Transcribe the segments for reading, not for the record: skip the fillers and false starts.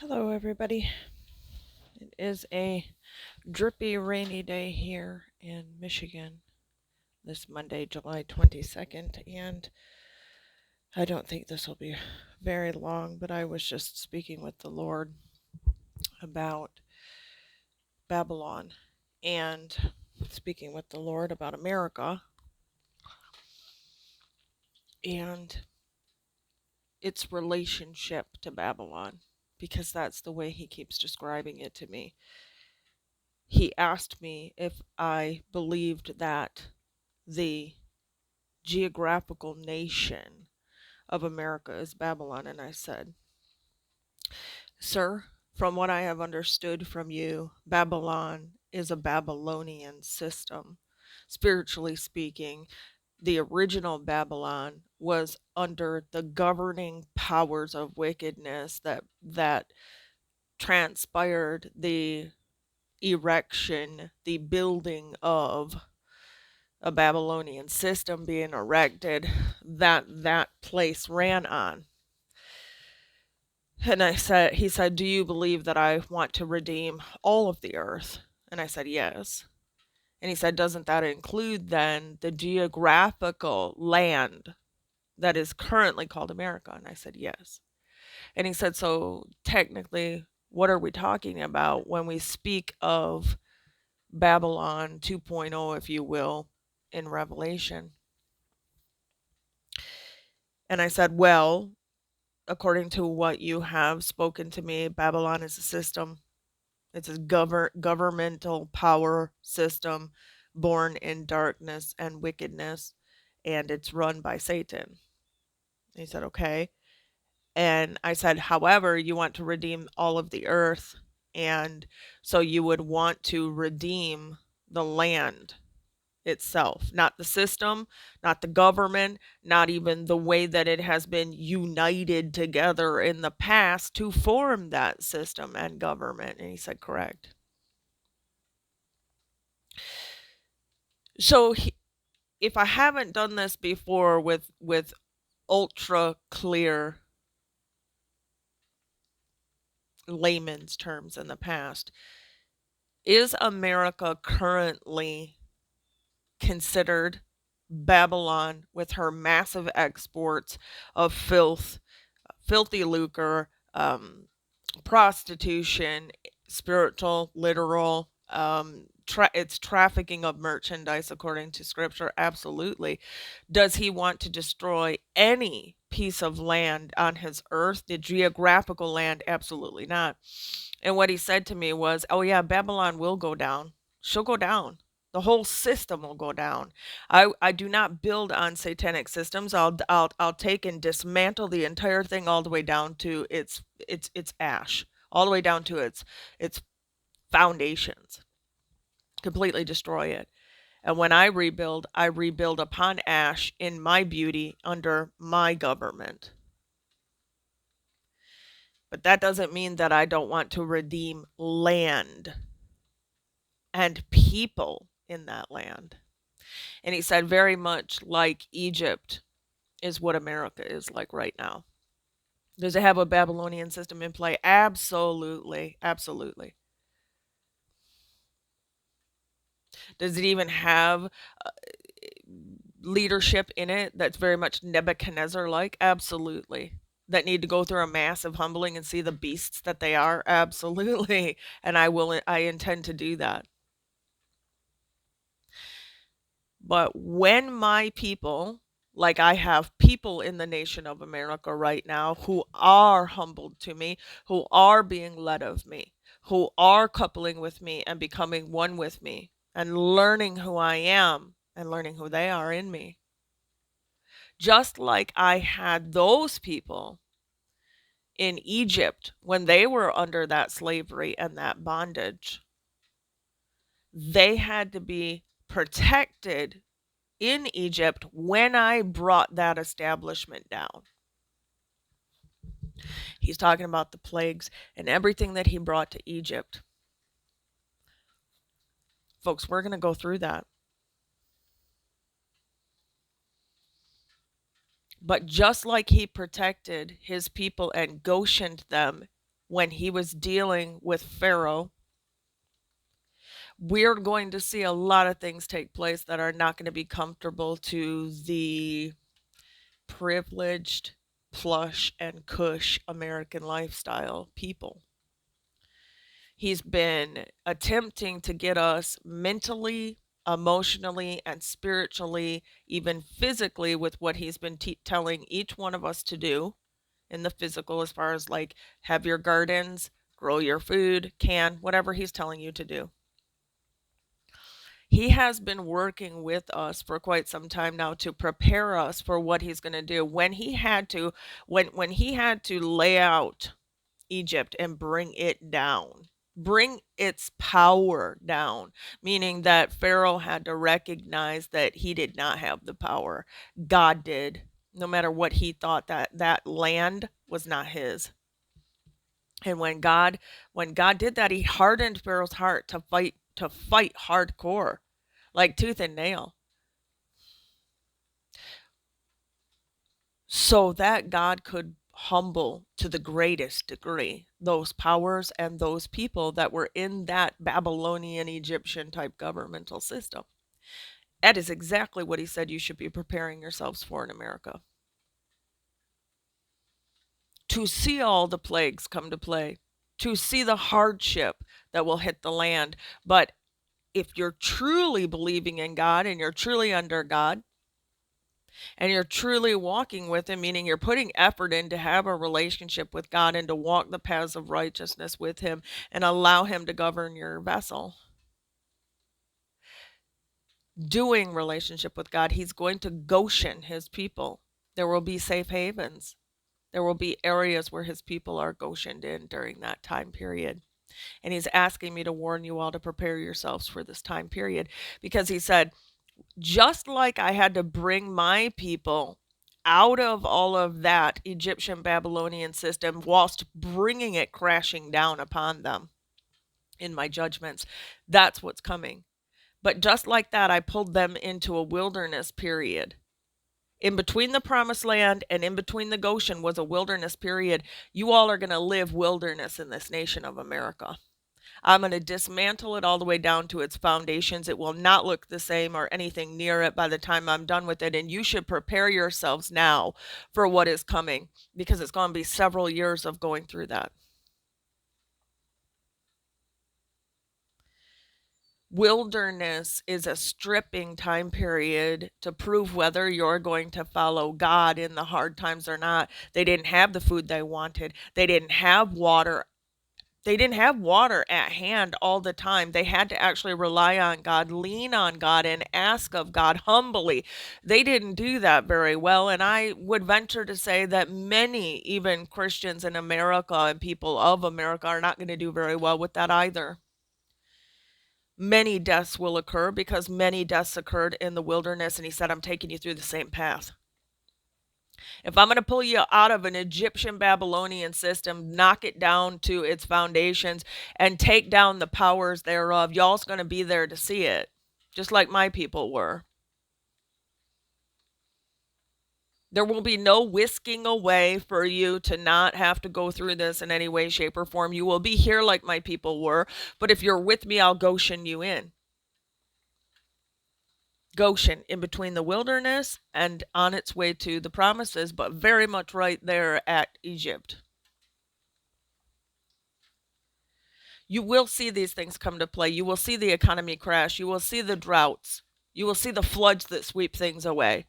Hello, everybody. It is a drippy, rainy day here in Michigan this Monday, July 22nd, and I don't think this will be very long, but I was just speaking with the Lord about Babylon and speaking with the Lord about America and its relationship to Babylon, because that's the way he keeps describing it to me. He asked me if I believed that the geographical nation of America is Babylon. And I said, Sir, from what I have understood from you, Babylon is a Babylonian system. Spiritually speaking, the original Babylon was under the governing powers of wickedness that transpired the erection, the building of a Babylonian system being erected that place ran on. And he said, do you believe that I want to redeem all of the earth? And I said, yes. And he said, doesn't that include then the geographical land that is currently called America? And I said, yes. And he said, so technically, what are we talking about when we speak of Babylon 2.0, if you will, in Revelation? And I said, well, according to what you have spoken to me, Babylon is a system. It's a governmental power system born in darkness and wickedness, and it's run by Satan. And he said, okay. And I said, however, you want to redeem all of the earth, and so you would want to redeem the land itself, not the system, not the government, not even the way that it has been united together in the past to form that system and government. And he said, correct. So if I haven't done this before with ultra clear layman's terms in the past, is America currently considered Babylon with her massive exports of filthy lucre, prostitution, spiritual, literal, it's trafficking of merchandise according to scripture? Absolutely. Does he want to destroy any piece of land on his earth, the geographical land? Absolutely not. And what he said to me was, oh yeah, Babylon will go down. She'll go down. The whole system will go down. I do not build on satanic systems. I'll take and dismantle the entire thing all the way down to its ash, all the way down to its foundations. Completely destroy it. And when I rebuild upon ash in my beauty under my government. But that doesn't mean that I don't want to redeem land and people in that land. And he said, very much like Egypt is what America is like right now. Does it have a Babylonian system in play? Absolutely. Absolutely. Does it even have leadership in it that's very much Nebuchadnezzar like? Absolutely. That need to go through a massive humbling and see the beasts that they are? Absolutely. And I intend to do that. But when my people, like I have people in the nation of America right now who are humbled to me, who are being led of me, who are coupling with me and becoming one with me and learning who I am and learning who they are in me. Just like I had those people in Egypt when they were under that slavery and that bondage, they had to be protected in Egypt when I brought that establishment down. He's talking about the plagues and everything that he brought to Egypt. Folks, we're going to go through that. But just like he protected his people and Goshened them when he was dealing with Pharaoh, we're going to see a lot of things take place that are not going to be comfortable to the privileged, plush, and cush American lifestyle people. He's been attempting to get us mentally, emotionally, and spiritually, even physically, with what he's been telling each one of us to do in the physical, as far as like have your gardens, grow your food, can, whatever he's telling you to do. He has been working with us for quite some time now to prepare us for what he's going to do. When he had to lay out Egypt and bring it down, bring its power down, meaning that Pharaoh had to recognize that he did not have the power. God did. No matter what he thought, that land was not his. And when God did that, he hardened Pharaoh's heart to fight hardcore, like tooth and nail, so that God could humble to the greatest degree those powers and those people that were in that Babylonian Egyptian type governmental system. That is exactly what he said you should be preparing yourselves for in America. To see all the plagues come to play, to see the hardship that will hit the land. But if you're truly believing in God and you're truly under God, and you're truly walking with him, meaning you're putting effort in to have a relationship with God and to walk the paths of righteousness with him and allow him to govern your vessel, doing relationship with God, he's going to Goshen his people. There will be safe havens. There will be areas where his people are Goshened in during that time period. And he's asking me to warn you all to prepare yourselves for this time period, because he said, just like I had to bring my people out of all of that Egyptian Babylonian system whilst bringing it crashing down upon them in my judgments, that's what's coming. But just like that, I pulled them into a wilderness period. In between the promised land and in between the Goshen was a wilderness period. You all are going to live wilderness in this nation of America. I'm going to dismantle it all the way down to its foundations. It will not look the same or anything near it by the time I'm done with it. And you should prepare yourselves now for what is coming, because it's going to be several years of going through that. Wilderness is a stripping time period to prove whether you're going to follow God in the hard times or not. They didn't have the food they wanted. They didn't have water. They didn't have water at hand all the time. They had to actually rely on God, lean on God, and ask of God humbly. They didn't do that very well. And I would venture to say that many, even Christians in America and people of America, are not going to do very well with that either. Many deaths will occur because many deaths occurred in the wilderness. And he said, I'm taking you through the same path. If I'm going to pull you out of an Egyptian Babylonian system, knock it down to its foundations, and take down the powers thereof, y'all's going to be there to see it, just like my people were. There will be no whisking away for you to not have to go through this in any way, shape, or form. You will be here like my people were, but if you're with me, I'll Goshen you in. Goshen, in between the wilderness and on its way to the promises, but very much right there at Egypt. You will see these things come to play. You will see the economy crash. You will see the droughts. You will see the floods that sweep things away.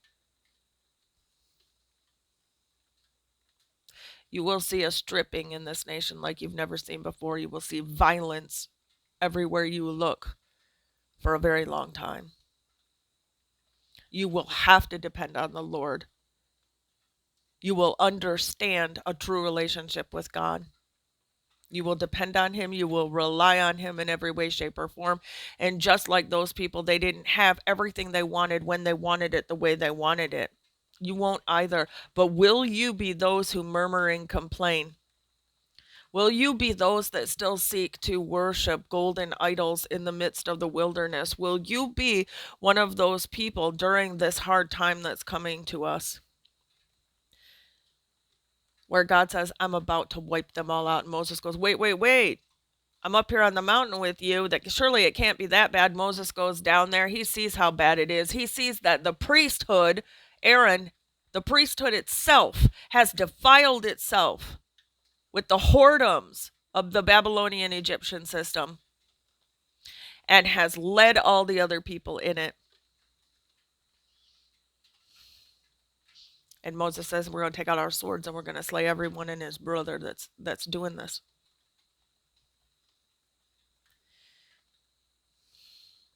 You will see a stripping in this nation like you've never seen before. You will see violence everywhere you look for a very long time. You will have to depend on the Lord. You will understand a true relationship with God. You will depend on him. You will rely on him in every way, shape, or form. And just like those people, they didn't have everything they wanted when they wanted it the way they wanted it. You won't either. But will you be those who murmur and complain? Will you be those that still seek to worship golden idols in the midst of the wilderness? Will you be one of those people during this hard time that's coming to us? where God says, I'm about to wipe them all out. And Moses goes, wait, wait, wait. I'm up here on the mountain with you. That surely it can't be that bad. Moses goes down there. He sees how bad it is. He sees that the priesthood, Aaron, the priesthood itself has defiled itself with the whoredoms of the Babylonian Egyptian system and has led all the other people in it. And Moses says, we're going to take out our swords and we're going to slay everyone and his brother that's doing this.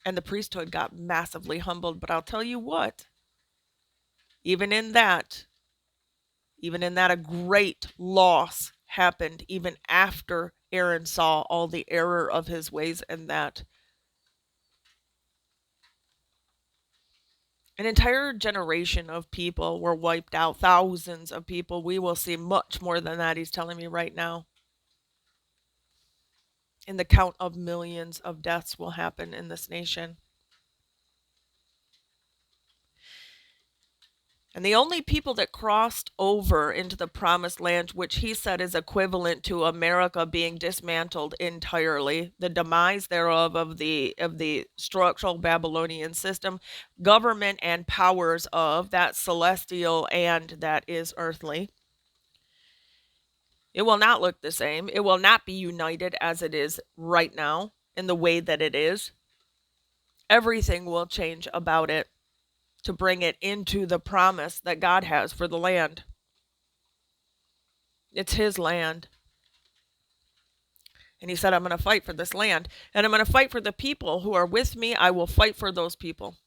And the priesthood got massively humbled. But I'll tell you what, even in that, a great loss happened even after Aaron saw all the error of his ways, and that an entire generation of people were wiped out. Thousands of people. We will see much more than that, he's telling me right now. And the count of millions of deaths will happen in this nation. And the only people that crossed over into the promised land, which he said is equivalent to America being dismantled entirely, the demise thereof of the structural Babylonian system, government and powers of that celestial and that is earthly. It will not look the same. It will not be united as it is right now in the way that it is. Everything will change about it to bring it into the promise that God has for the land. It's his land. And he said, I'm going to fight for this land. And I'm going to fight for the people who are with me. I will fight for those people.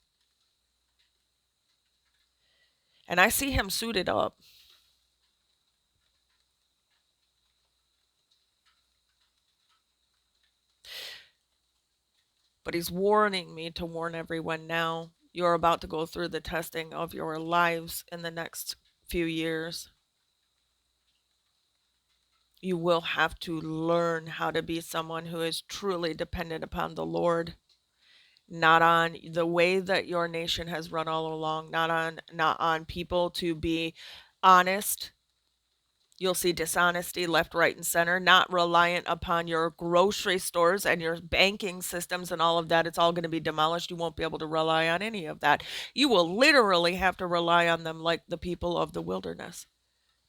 And I see him suited up. But he's warning me to warn everyone now. You're about to go through the testing of your lives in the next few years. You will have to learn how to be someone who is truly dependent upon the Lord, not on the way that your nation has run all along, not on people to be honest. You'll see dishonesty left, right, and center, not reliant upon your grocery stores and your banking systems and all of that. It's all going to be demolished. You won't be able to rely on any of that. You will literally have to rely on them like the people of the wilderness.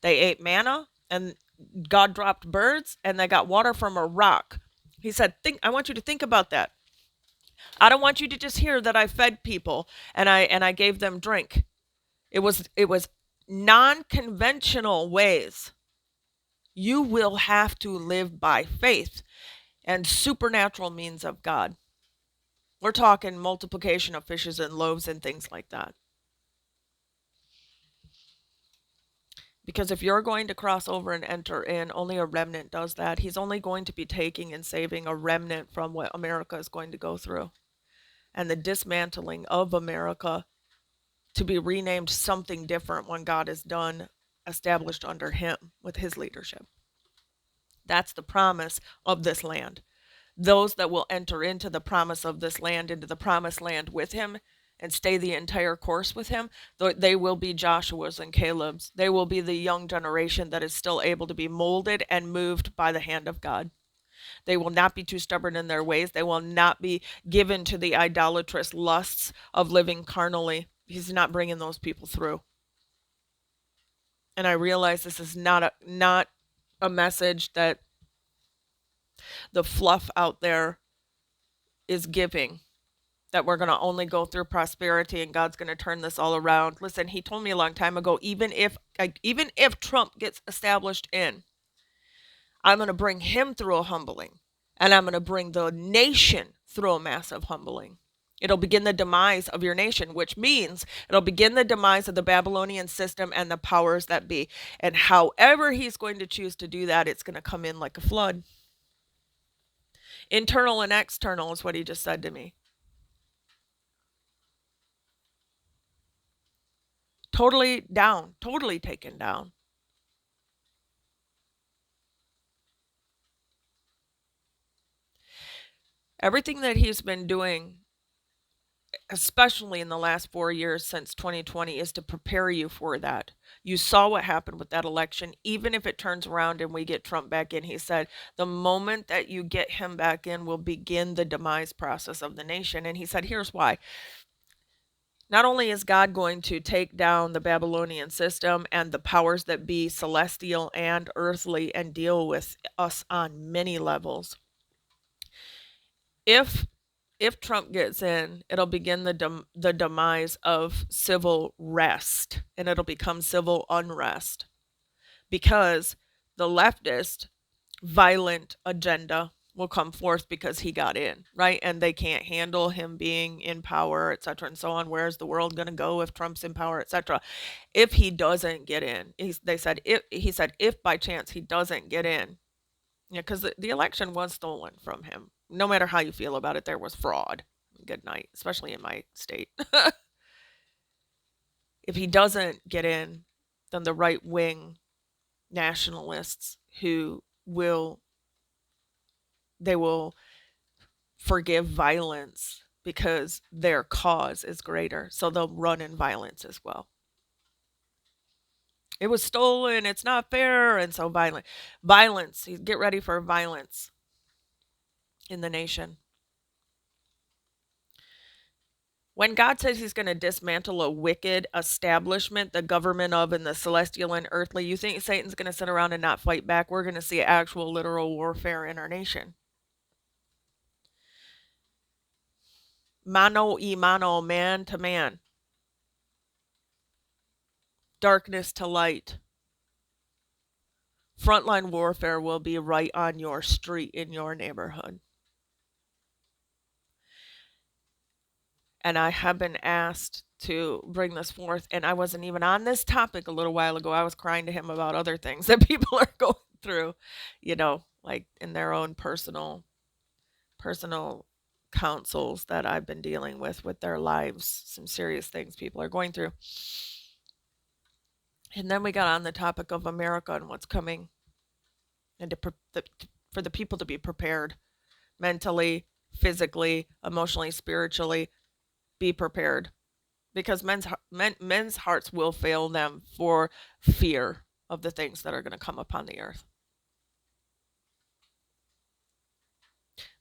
They ate manna and God dropped birds and they got water from a rock. He said, I want you to think about that. I don't want you to just hear that I fed people and I gave them drink. It was non-conventional ways. You will have to live by faith and supernatural means of God. We're talking multiplication of fishes and loaves and things like that. Because if you're going to cross over and enter in, only a remnant does that. He's only going to be taking and saving a remnant from what America is going to go through. And the dismantling of America to be renamed something different when God is done, established under him with his leadership. That's the promise of this land. Those that will enter into the promise of this land, into the promised land with him, and stay the entire course with him, they will be Joshua's and Caleb's. They will be the young generation that is still able to be molded and moved by the hand of God. They will not be too stubborn in their ways. They will not be given to the idolatrous lusts of living carnally. He's not bringing those people through. And I realize this is not a message that the fluff out there is giving, that we're going to only go through prosperity and God's going to turn this all around. Listen, he told me a long time ago, even if Trump gets established in, I'm going to bring him through a humbling, and I'm going to bring the nation through a massive humbling. It'll begin the demise of your nation, which means it'll begin the demise of the Babylonian system and the powers that be. And however he's going to choose to do that, it's going to come in like a flood. Internal and external is what he just said to me. Totally down, totally taken down. Everything that he's been doing especially in the last 4 years since 2020, is to prepare you for that. You saw what happened with that election. Even if it turns around and we get Trump back in, he said, the moment that you get him back in will begin the demise process of the nation. And he said, here's why. Not only is God going to take down the Babylonian system and the powers that be, celestial and earthly, and deal with us on many levels. If Trump gets in, it'll begin the demise of civil rest, and it'll become civil unrest, because the leftist violent agenda will come forth because he got in, right? And they can't handle him being in power, etc., and so on. Where's the world going to go if Trump's in power, etc.? If he doesn't get in, he said if by chance he doesn't get in, yeah, because the election was stolen from him. No matter how you feel about it, there was fraud. Good night, especially in my state. If he doesn't get in, then the right wing nationalists they will forgive violence because their cause is greater. So they'll run in violence as well. It was stolen, it's not fair, and so violence. Get ready for violence in the nation. When God says he's going to dismantle a wicked establishment, the government of and the celestial and earthly, you think Satan's going to sit around and not fight back? We're going to see actual literal warfare in our nation. Mano y mano, man to man. Darkness to light. Frontline warfare will be right on your street in your neighborhood. And I have been asked to bring this forth, and I wasn't even on this topic a little while ago. I was crying to him about other things that people are going through, like in their own personal counsels that I've been dealing with their lives, some serious things people are going through. And then we got on the topic of America and what's coming, and for the people to be prepared mentally, physically, emotionally, spiritually. Be prepared, because men's hearts will fail them for fear of the things that are going to come upon the earth.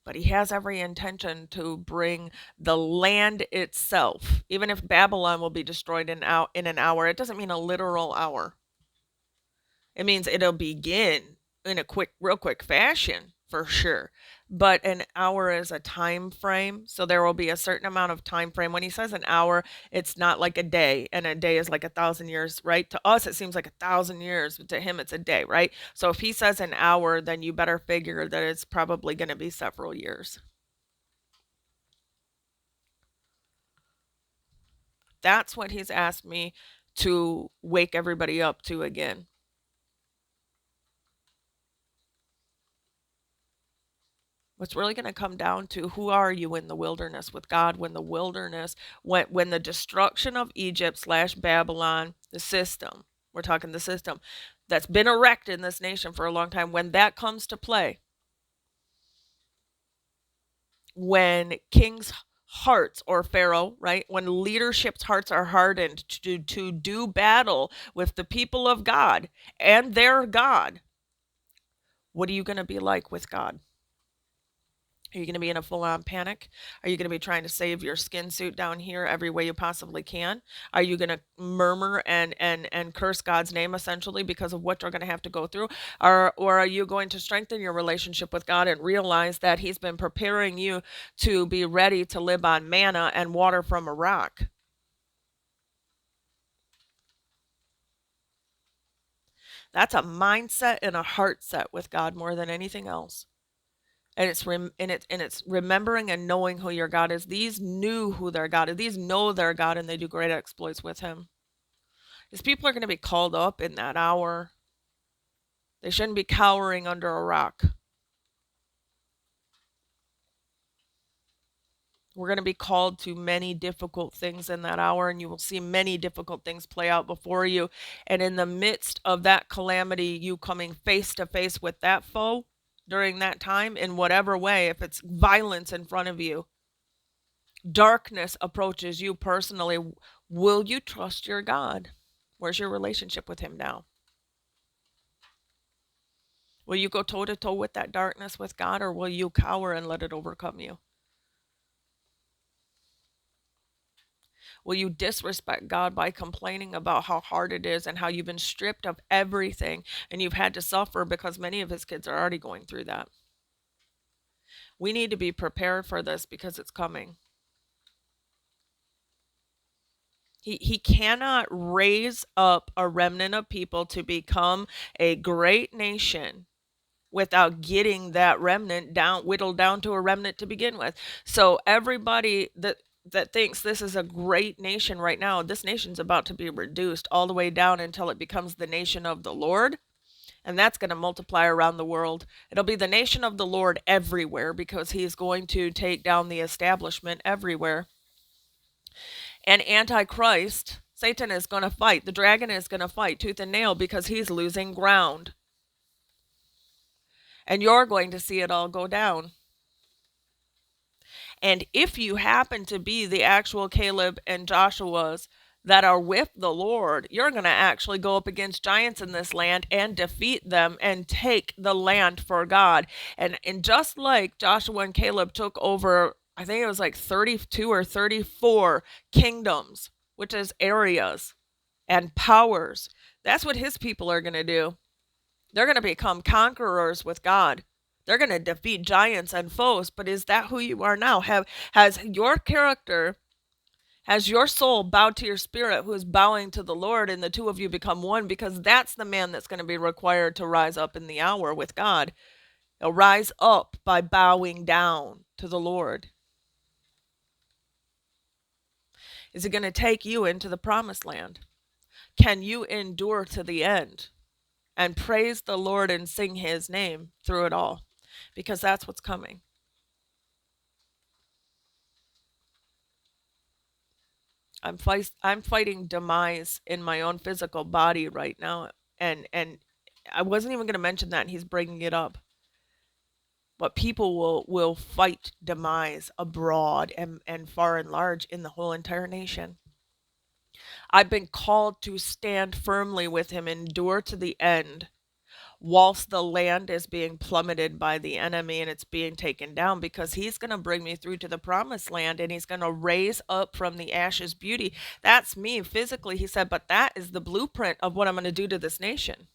But he has every intention to bring the land itself. Even if Babylon will be destroyed in an hour, it doesn't mean a literal hour. It means it'll begin in a real quick fashion, for sure. But an hour is a time frame, so there will be a certain amount of time frame. When he says an hour, it's not like a day, and a day is like 1,000 years, right? To us, it seems like 1,000 years, but to him, it's a day, right? So if he says an hour, then you better figure that it's probably going to be several years. That's what he's asked me to wake everybody up to again. What's really going to come down to, who are you in the wilderness with God? When the destruction of Egypt / Babylon, the system, we're talking the system that's been erected in this nation for a long time, when that comes to play, when kings' hearts, or Pharaoh, right? When leadership's hearts are hardened to do battle with the people of God and their God, what are you going to be like with God? Are you going to be in a full-on panic? Are you going to be trying to save your skin suit down here every way you possibly can? Are you going to murmur and curse God's name, essentially, because of what you're going to have to go through? Or are you going to strengthen your relationship with God and realize that he's been preparing you to be ready to live on manna and water from a rock? That's a mindset and a heart set with God more than anything else. And it's remembering and knowing who your God is. These knew who their God is. These know their God, and they do great exploits with him. These people are going to be called up in that hour. They shouldn't be cowering under a rock. We're going to be called to many difficult things in that hour, and you will see many difficult things play out before you. And in the midst of that calamity, you coming face to face with that foe during that time, in whatever way, if it's violence in front of you, darkness approaches you personally, will you trust your God? Where's your relationship with him now? Will you go toe to toe with that darkness with God, or will you cower and let it overcome you? Will you disrespect God by complaining about how hard it is and how you've been stripped of everything and you've had to suffer, because many of his kids are already going through that? We need to be prepared for this because it's coming. He cannot raise up a remnant of people to become a great nation without getting that remnant down, whittled down to a remnant to begin with. So everybody that thinks this is a great nation right now, this nation's about to be reduced all the way down until it becomes the nation of the Lord. And that's going to multiply around the world. It'll be the nation of the Lord everywhere, because he's going to take down the establishment everywhere. And Antichrist, Satan, is going to fight. The dragon is going to fight tooth and nail because he's losing ground. And you're going to see it all go down. And if you happen to be the actual Caleb and Joshua's that are with the Lord, you're going to actually go up against giants in this land and defeat them and take the land for God. And just like Joshua and Caleb took over, I think it was like 32 or 34 kingdoms, which is areas and powers, that's what his people are going to do. They're going to become conquerors with God. They're going to defeat giants and foes. But is that who you are now? Has your character, has your soul bowed to your spirit, who is bowing to the Lord, and the two of you become one? Because that's the man that's going to be required to rise up in the hour with God. He'll rise up by bowing down to the Lord. Is he going to take you into the promised land? Can you endure to the end and praise the Lord and sing his name through it all? Because that's what's coming. I'm fighting demise in my own physical body right now, and I wasn't even going to mention that, and he's bringing it up. But people will fight demise abroad and far and large in the whole entire nation. I've been called to stand firmly with him, endure to the end, whilst the land is being plummeted by the enemy and it's being taken down, because he's going to bring me through to the promised land, and he's going to raise up from the ashes beauty. That's me physically, he said, but that is the blueprint of what I'm going to do to this nation.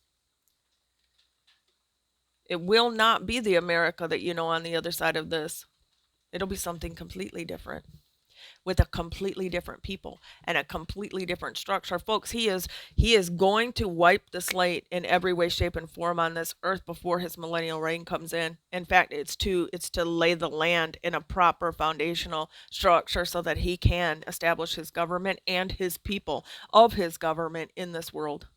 It will not be the America that you know on the other side of this. It'll be something completely different, with a completely different people and a completely different structure. Folks, he is going to wipe the slate in every way, shape, and form on this earth before his millennial reign comes in. In fact, it's to lay the land in a proper foundational structure so that he can establish his government and his people of his government in this world.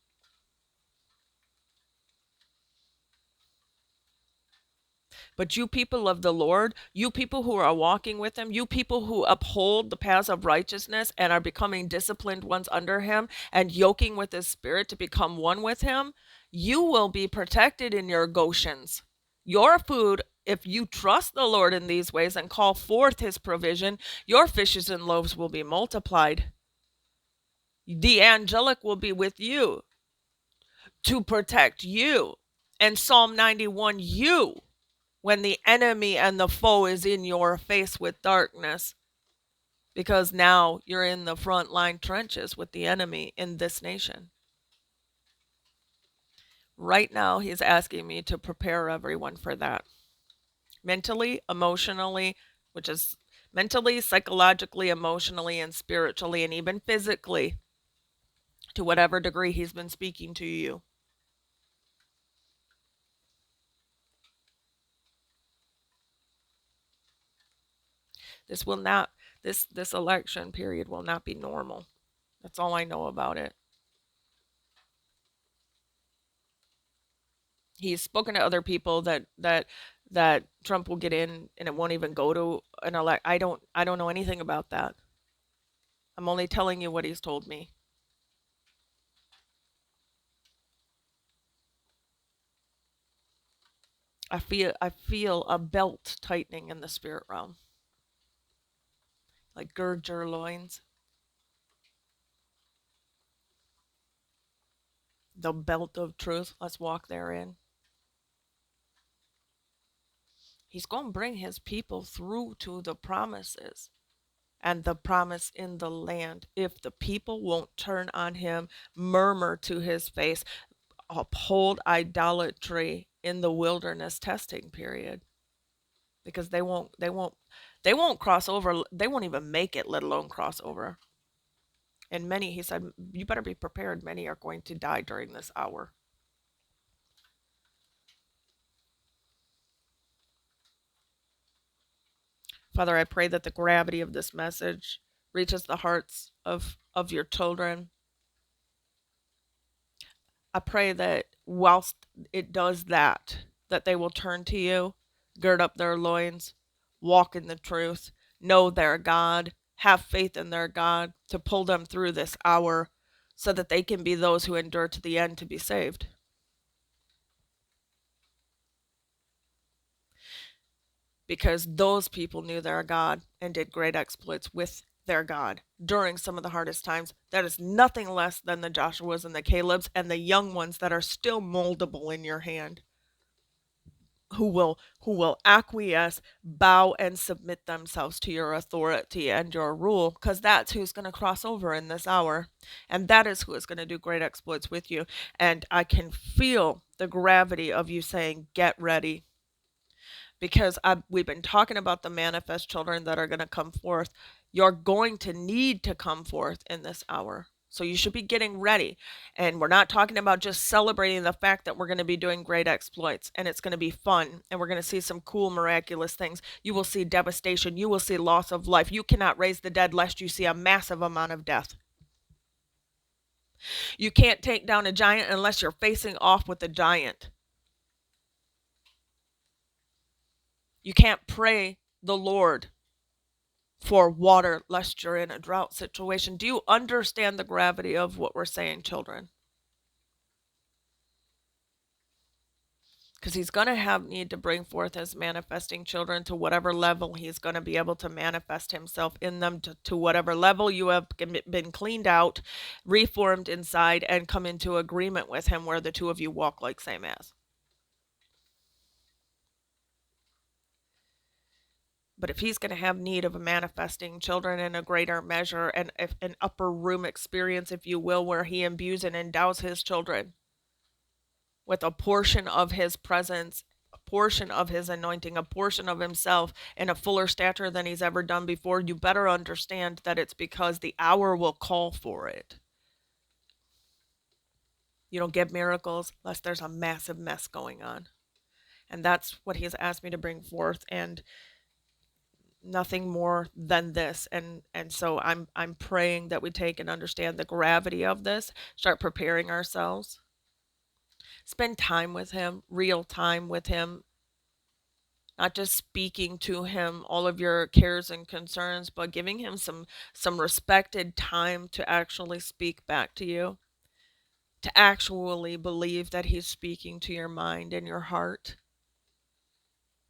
But you people of the Lord, you people who are walking with him, you people who uphold the paths of righteousness and are becoming disciplined ones under him and yoking with his spirit to become one with him, you will be protected in your Goshens. Your food, if you trust the Lord in these ways and call forth his provision, your fishes and loaves will be multiplied. The angelic will be with you to protect you. And Psalm 91, you, when the enemy and the foe is in your face with darkness, because now you're in the front line trenches with the enemy in this nation. Right now, he's asking me to prepare everyone for that. Mentally, emotionally, which is mentally, psychologically, emotionally, and spiritually, and even physically, to whatever degree he's been speaking to you. This will not, this election period will not be normal. That's all I know about it. He's spoken to other people that Trump will get in and it won't even go to an elect. I don't know anything about that. I'm only telling you what he's told me. I feel a belt tightening in the spirit realm. Like, gird your loins. The belt of truth, let's walk therein. He's going to bring his people through to the promises and the promise in the land. If the people won't turn on him, murmur to his face, uphold idolatry in the wilderness testing period, because they won't cross over. They won't even make it, let alone cross over. And many, he said, you better be prepared. Many are going to die during this hour. Father, I pray that the gravity of this message reaches the hearts of your children. I pray that whilst it does that, that they will turn to you, gird up their loins, walk in the truth, know their God, have faith in their God to pull them through this hour so that they can be those who endure to the end to be saved. Because those people knew their God and did great exploits with their God during some of the hardest times. That is nothing less than the Joshuas and the Calebs and the young ones that are still moldable in your hand, who will acquiesce, bow, and submit themselves to your authority and your rule, because that's who's going to cross over in this hour, and that is who is going to do great exploits with you. And I can feel the gravity of you saying, "Get ready." Because we've been talking about the manifest children that are going to come forth. You're going to need to come forth in this hour. So you should be getting ready. And we're not talking about just celebrating the fact that we're going to be doing great exploits and it's going to be fun and we're going to see some cool, miraculous things. You will see devastation. You will see loss of life. You cannot raise the dead lest you see a massive amount of death. You can't take down a giant unless you're facing off with a giant. You can't pray the Lord for water lest you're in a drought situation. Do you understand the gravity of what we're saying, children? Because he's going to have need to bring forth his manifesting children to whatever level he's going to be able to manifest himself in them, to whatever level you have been cleaned out, reformed inside, and come into agreement with him where the two of you walk like same as. But if he's going to have need of manifesting children in a greater measure, and an upper room experience, if you will, where he imbues and endows his children with a portion of his presence, a portion of his anointing, a portion of himself in a fuller stature than he's ever done before, you better understand that it's because the hour will call for it. You don't get miracles unless there's a massive mess going on. And that's what he has asked me to bring forth, and nothing more than this. And so I'm praying that we take and understand the gravity of this, start preparing ourselves. Spend time with him, real time with him, not just speaking to him all of your cares and concerns, but giving him some respected time to actually speak back to you, to actually believe that he's speaking to your mind and your heart,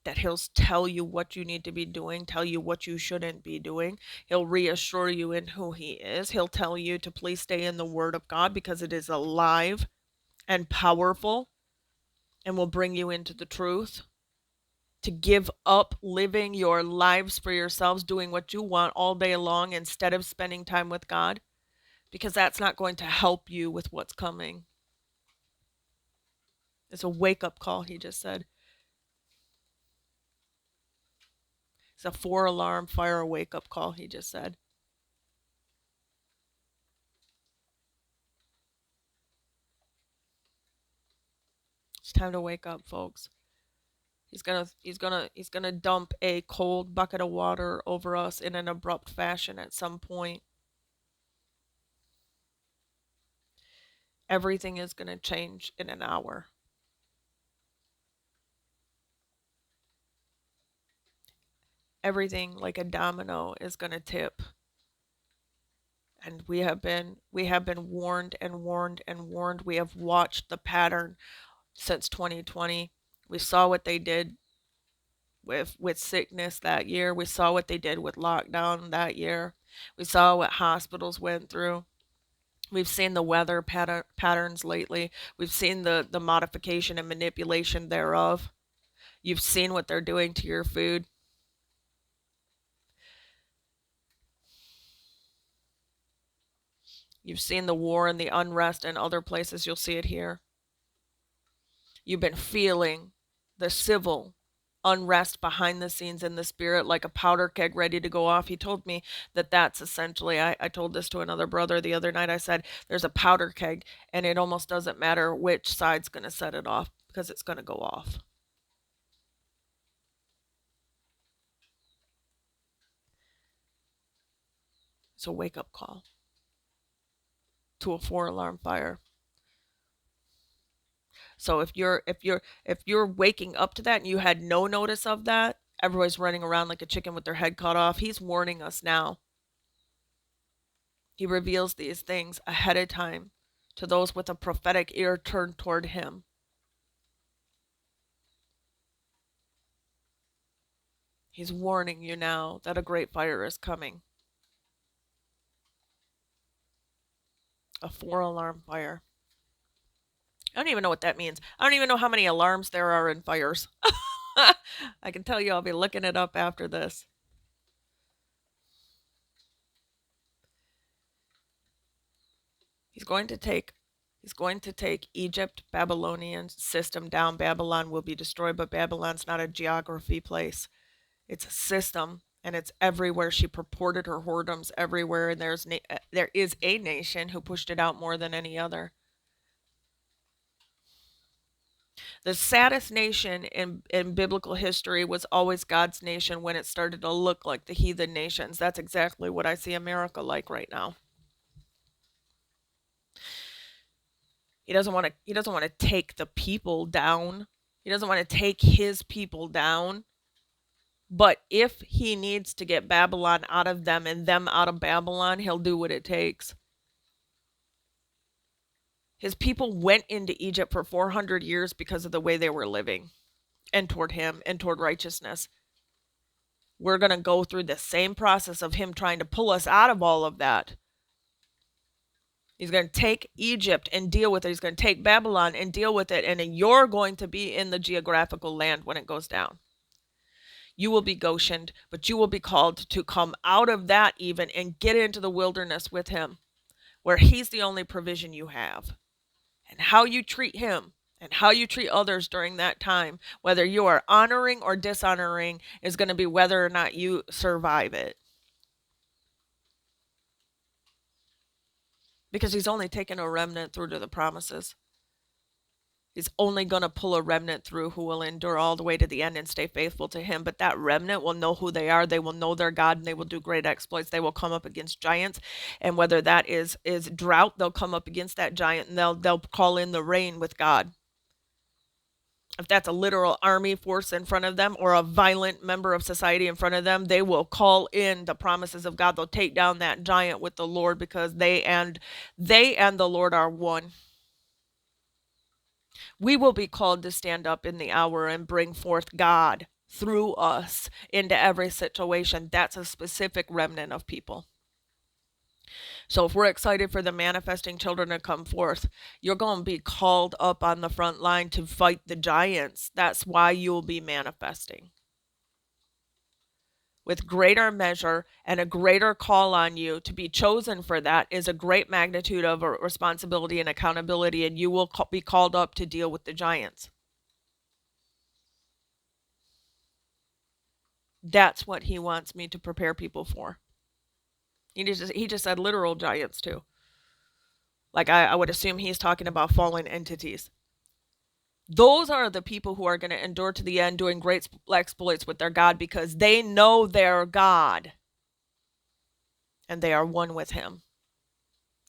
that he'll tell you what you need to be doing, tell you what you shouldn't be doing. He'll reassure you in who he is. He'll tell you to please stay in the word of God because it is alive and powerful and will bring you into the truth. To give up living your lives for yourselves, doing what you want all day long instead of spending time with God, because that's not going to help you with what's coming. It's a wake-up call, he just said. It's a 4-alarm fire wake-up call, he just said. It's time to wake up, folks. He's gonna dump a cold bucket of water over us in an abrupt fashion at some point. Everything is gonna change in an hour. Everything like a domino is gonna tip. And we have been warned and warned and warned. We have watched the pattern since 2020. We saw what they did with sickness that year. We saw what they did with lockdown that year. We saw what hospitals went through. We've seen the weather patterns lately. We've seen the modification and manipulation thereof. You've seen what they're doing to your food. You've seen the war and the unrest in other places. You'll see it here. You've been feeling the civil unrest behind the scenes in the spirit like a powder keg ready to go off. He told me that that's essentially, I told this to another brother the other night. I said, there's a powder keg and it almost doesn't matter which side's going to set it off because it's going to go off. It's a wake up call to a 4-alarm fire. So if you're waking up to that and you had no notice of that, everybody's running around like a chicken with their head cut off. He's warning us now. He reveals these things ahead of time to those with a prophetic ear turned toward him. He's warning you now that a great fire is coming. A 4-alarm fire. I don't even know what that means. I don't even know how many alarms there are in fires. I can tell you I'll be looking it up after this. He's going to take Egypt, Babylonian system down. Babylon will be destroyed, but Babylon's not a geography place. It's a system, and it's everywhere. She purported her whoredoms everywhere, and there is a nation who pushed it out more than any other. The saddest nation in biblical history was always God's nation when it started to look like the heathen nations. That's exactly what I see America like right now. He doesn't want to take the people down. He doesn't want to take his people down. But if he needs to get Babylon out of them and them out of Babylon, he'll do what it takes. His people went into Egypt for 400 years because of the way they were living and toward him and toward righteousness. We're going to go through the same process of him trying to pull us out of all of that. He's going to take Egypt and deal with it. He's going to take Babylon and deal with it. And then you're going to be in the geographical land when it goes down. You will be Goshened, but you will be called to come out of that even and get into the wilderness with him, where he's the only provision you have. And how you treat him and how you treat others during that time, whether you are honoring or dishonoring, is going to be whether or not you survive it. Because he's only taken a remnant through to the promises. He's only going to pull a remnant through who will endure all the way to the end and stay faithful to him. But that remnant will know who they are. They will know their God, and they will do great exploits. They will come up against giants. And whether that is drought, they'll come up against that giant, and they'll call in the rain with God. If that's a literal army force in front of them or a violent member of society in front of them, they will call in the promises of God. They'll take down that giant with the Lord, because they and the Lord are one. We will be called to stand up in the hour and bring forth God through us into every situation. That's a specific remnant of people. So if we're excited for the manifesting children to come forth, you're going to be called up on the front line to fight the giants. That's why you'll be manifesting. With greater measure and a greater call on you to be chosen for that is a great magnitude of responsibility and accountability, and you will be called up to deal with the giants. That's what he wants me to prepare people for. He just said literal giants too. Like I would assume he's talking about fallen entities. Those are the people who are going to endure to the end, doing great exploits with their God, because they know their God and they are one with him.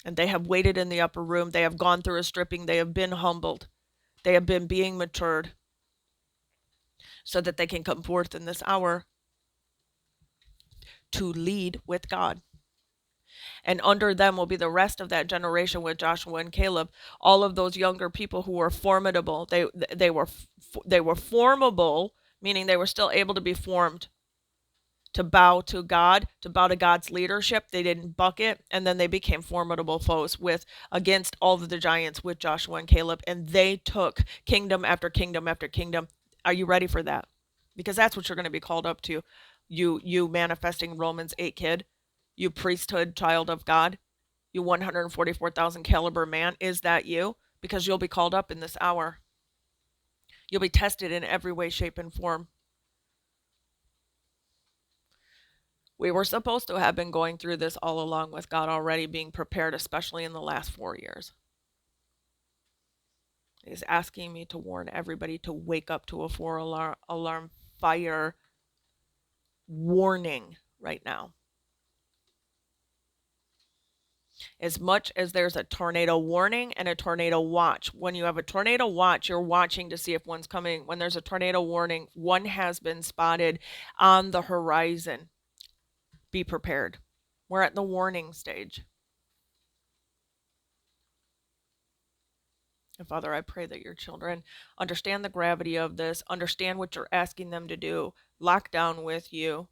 And they have waited in the upper room. They have gone through a stripping. They have been humbled. They have been being matured so that they can come forth in this hour to lead with God. And under them will be the rest of that generation with Joshua and Caleb. All of those younger people who were formidable. They were formable meaning they were still able to be formed to bow to God, to bow to God's leadership. They didn't buck it, and then they became formidable foes with against all of the giants with Joshua and Caleb, and they took kingdom after kingdom after kingdom. Are you ready for that? Because that's what you're going to be called up to. You manifesting Romans 8 kid, you priesthood child of God, you 144,000 caliber man, is that you? Because you'll be called up in this hour. You'll be tested in every way, shape, and form. We were supposed to have been going through this all along with God already being prepared, especially in the last 4 years. He's asking me to warn everybody to wake up to a alarm fire warning right now. As much as there's a tornado warning and a tornado watch. When you have a tornado watch, you're watching to see if one's coming. When there's a tornado warning, one has been spotted on the horizon. Be prepared. We're at the warning stage. And Father, I pray that your children understand the gravity of this, understand what you're asking them to do, lock down with you,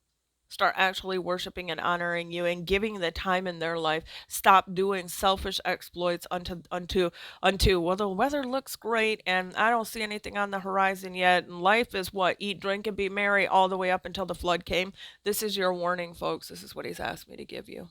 start actually worshiping and honoring you and giving the time in their life. Stop doing selfish exploits unto well, the weather looks great and I don't see anything on the horizon yet. And life is what? Eat, drink, and be merry all the way up until the flood came. This is your warning, folks. This is what he's asked me to give you.